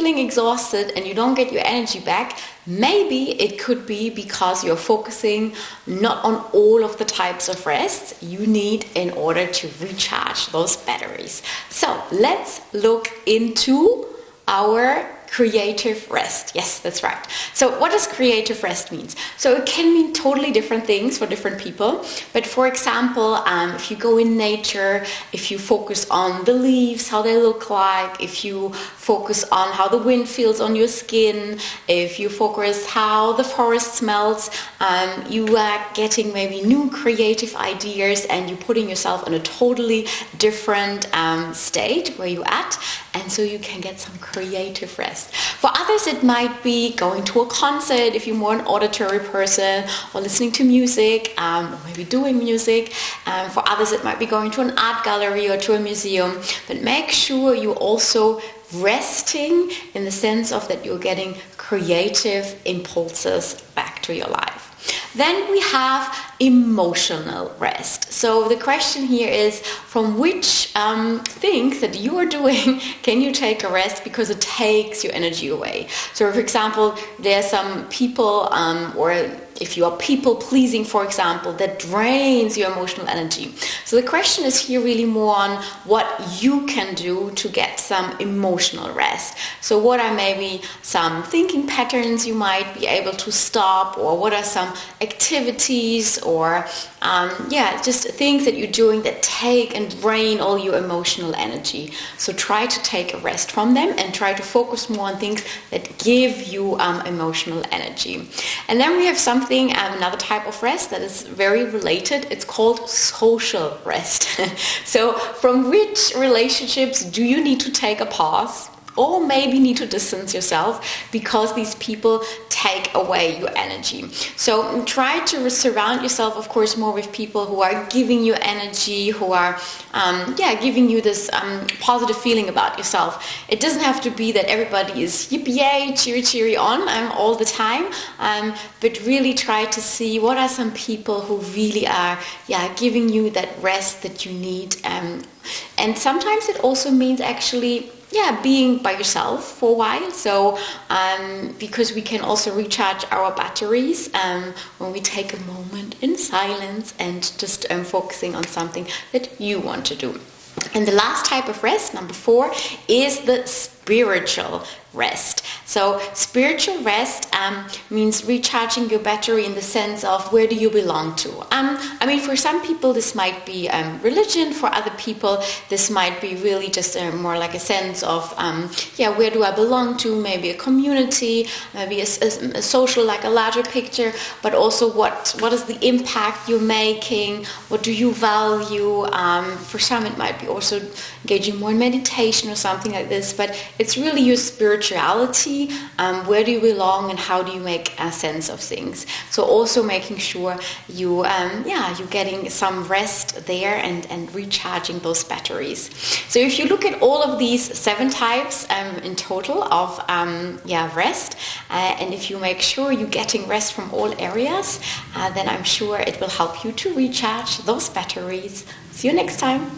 feeling exhausted and you don't get your energy back, maybe it could be because you're focusing not on all of the types of rest you need in order to recharge those batteries. So let's look into our creative rest. Yes, that's right. So what does creative rest mean? So it can mean totally different things for different people. But for example, if you go in nature, if you focus on the leaves, how they look like, if you focus on how the wind feels on your skin, if you focus how the forest smells, you are getting maybe new creative ideas and you're putting yourself in a totally different state where you're at. And so you can get some creative rest. For others, it might be going to a concert if you're more an auditory person, or listening to music, or maybe doing music. For others, it might be going to an art gallery or to a museum. But make sure you're also resting in the sense of that you're getting creative impulses back to your life. Then we have emotional rest. So the question here is, from which things that you are doing can you take a rest because it takes your energy away? So for example, there are some people or if you are people pleasing, for example, that drains your emotional energy. So the question is here really more on what you can do to get some emotional rest. So what are maybe some thinking patterns you might be able to stop, or what are some activities or just things that you're doing that take and drain all your emotional energy. So try to take a rest from them and try to focus more on things that give you emotional energy. And then we have another type of rest that is very related. It's called social rest. So from which relationships do you need to take a pause? Or maybe need to distance yourself because these people take away your energy. So try to surround yourself, of course, more with people who are giving you energy, who are giving you this positive feeling about yourself. It doesn't have to be that everybody is yippee-yay, cheery on all the time, but really try to see what are some people who really are giving you that rest that you need. And sometimes it also means actually being by yourself for a while. So because we can also recharge our batteries when we take a moment in silence and just focusing on something that you want to do. And the last type of rest, number 4, is the spiritual rest. So spiritual rest means recharging your battery in the sense of where do you belong to. For some people this might be religion. For other people this might be really just more like a sense of where do I belong to, maybe a community, maybe a social, like a larger picture, but also what is the impact you're making, what do you value. For some it might be also engaging more in meditation or something like this, but it's really your spirituality, where do you belong and how do you make a sense of things. So also making sure you're getting some rest there and recharging those batteries. So if you look at all of these 7 types in total of rest, and if you make sure you're getting rest from all areas, then I'm sure it will help you to recharge those batteries. See you next time.